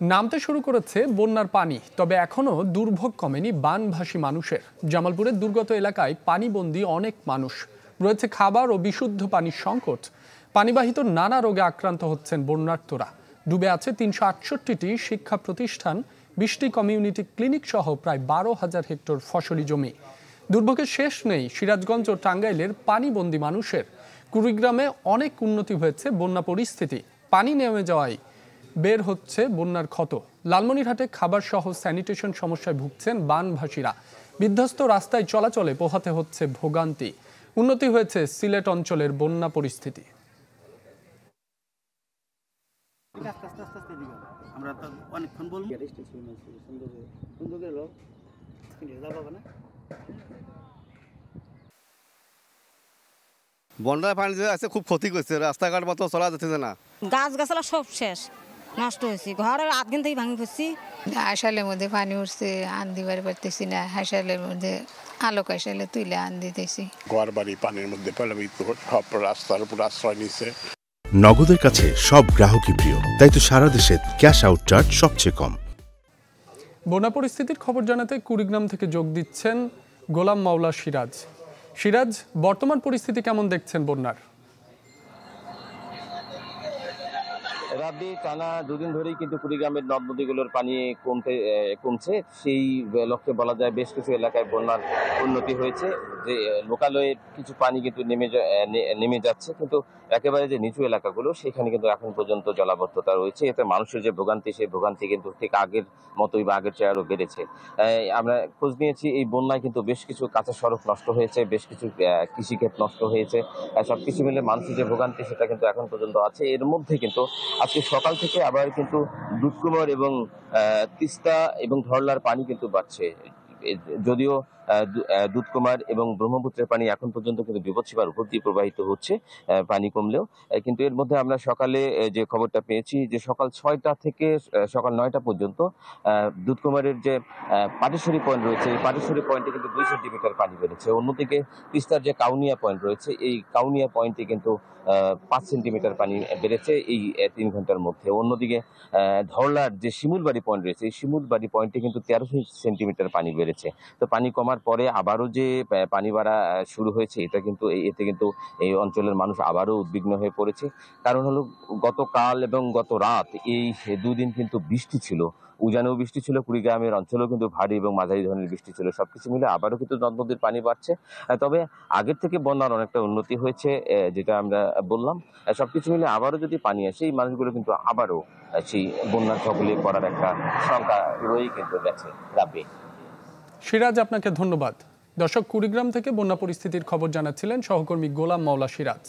নামতে শুরু করেছে বন্যার পানি, তবে এখনো দুর্ভোগ কমেনি বানভাসী মানুষের। জামালপুরের দুর্গত এলাকায় পানিবন্দী অনেক মানুষ রয়েছে। খাবার ও বিশুদ্ধ পানির সংকট, পানিবাহিত নানা রোগে আক্রান্ত হচ্ছেন বন্যার্তরা। ডুবে আছে ৩৬৮টি শিক্ষা প্রতিষ্ঠান, ২০টি কমিউনিটি ক্লিনিক সহ প্রায় ১২,০০০ হেক্টর ফসলি জমি। দুর্ভোগের শেষ নেই সিরাজগঞ্জ ও টাঙ্গাইলের পানিবন্দী মানুষের। কুড়িগ্রামে অনেক উন্নতি হয়েছে বন্যা পরিস্থিতি, পানি নেমে যাওয়ায় বের হচ্ছে বন্যার ক্ষত। লালমনিরহাটে খাবার সহ স্যানিটেশন সমস্যায় ভুগছেন বানভাসীরা। বিধ্বস্ত রাস্তায় চলাচলে পোহাতে হচ্ছে ভোগান্তি। উন্নতি হয়েছে সিলেট অঞ্চলের বন্যা পরিস্থিতি। বন্যার পানি আছে, খুব ক্ষতি করছে, রাস্তাঘাট মতো চলা যাচ্ছে না। গাছ গাছলা সব শেষ, নষ্ট হয়েছে। ঘরের আধঘেন থেকে ভাঙি পড়ছি। হাঁসালের মধ্যে পানি উঠছে, আন দিবার পারতেছি না। হাঁসালের মধ্যে আলোক হাঁসালে তুলে আন দিতেছি। ঘর বাড়ি পানির মধ্যে প্লাবিত, সব রাস্তার উপর আশ্রয় নিচ্ছে। নগদের কাছে সব গ্রাহকই প্রিয়, তাই তো সারা দেশে ক্যাশ আউট চার্জ সবচেয়ে কম। বন্যা পরিস্থিতির খবর জানাতে কুড়িগ্রাম থেকে যোগ দিচ্ছেন গোলাম মাওলা সিরাজ। সিরাজ, বর্তমান পরিস্থিতি কেমন দেখছেন বন্যার? রাব্বি, টানা দুদিন ধরেই কিন্তু কুড়িগ্রামের নদ নদীগুলোর পানি কমছে। সেই লক্ষ্যে বলা যায় বেশ কিছু এলাকায় বন্যার উন্নতি হয়েছে। যে লোকালয়ের কিছু পানি কিন্তু নেমে যাচ্ছে, কিন্তু একেবারে যে নিচু এলাকাগুলো সেখানে কিন্তু এখন পর্যন্ত জলাবদ্ধতা রয়েছে। এতে মানুষের যে ভোগান্তি, সেই ভোগান্তি কিন্তু ঠিক আগের মতোই বা আগের চেয়ে আরো বেড়েছে। আমরা খোঁজ নিয়েছি, এই বন্যায় কিন্তু বেশ কিছু কাঁচা সড়ক নষ্ট হয়েছে, বেশ কিছু কৃষিক্ষেত নষ্ট হয়েছে। সবকিছু মিলে মানুষের যে ভোগান্তি সেটা কিন্তু এখন পর্যন্ত আছে। এর মধ্যে কিন্তু আজকে সকাল থেকে আবার কিন্তু দুধকুমার এবং তিস্তা এবং ধরলার পানি কিন্তু বাড়ছে। যদিও দুধকুমার এবং ব্রহ্মপুত্রের পানি এখন পর্যন্ত কিন্তু বিপদসীমার উপর দিয়ে প্রবাহিত হচ্ছে পানি কমলেও, কিন্তু এর মধ্যে আমরা সকালে যে খবরটা পেয়েছি যে সকাল 6টা থেকে সকাল 9টা পর্যন্ত দুধকুমারের যে পাটেশ্বরী পয়েন্ট রয়েছে, এই পাটেশ্বরী পয়েন্টে কিন্তু 2 সেন্টিমিটার পানি বেড়েছে। অন্যদিকে তিস্তার যে কাউনিয়া পয়েন্ট রয়েছে, এই কাউনিয়া পয়েন্টে কিন্তু 5 সেন্টিমিটার পানি বেড়েছে এই 3 ঘন্টার মধ্যে। অন্যদিকে ধরলার যে শিমুলবাড়ি পয়েন্ট রয়েছে, এই শিমুলবাড়ি পয়েন্টে কিন্তু 13 সেন্টিমিটার পানি বেড়েছে। তো পানি কমার পরে আবারও যে পানি বাড়া শুরু হয়েছে, এতে কিন্তু এই অঞ্চলের মানুষ আবারও উদ্বিগ্ন হয়ে পড়েছে। কারণ হলো গতকাল এবং গত রাত এই 2 দিন কিন্তু বৃষ্টি ছিল, উজানেও বৃষ্টি ছিল, কুড়িগ্রামের অঞ্চলেও কিন্তু ভারী এবং মাঝারি ধরনের বৃষ্টি ছিল। সবকিছু মিলে আবারও কিন্তু নদ নদীর পানি বাড়ছে। তবে আগের থেকে বন্যার অনেকটা উন্নতি হয়েছে, যেটা আমরা বললাম। সবকিছু মিলে আবারও যদি পানি আসে, এই মানুষগুলো কিন্তু আবারও সেই বন্যার কবলে পড়ার একটা শঙ্কা রয়েই কিন্তু গেছে। রাব্বি। সিরাজ, আপনাকে ধন্যবাদ। দর্শক, কুড়িগ্রাম থেকে বন্যা পরিস্থিতির খবর জানাচ্ছিলেন সহকর্মী গোলাম মাওলা সিরাজ।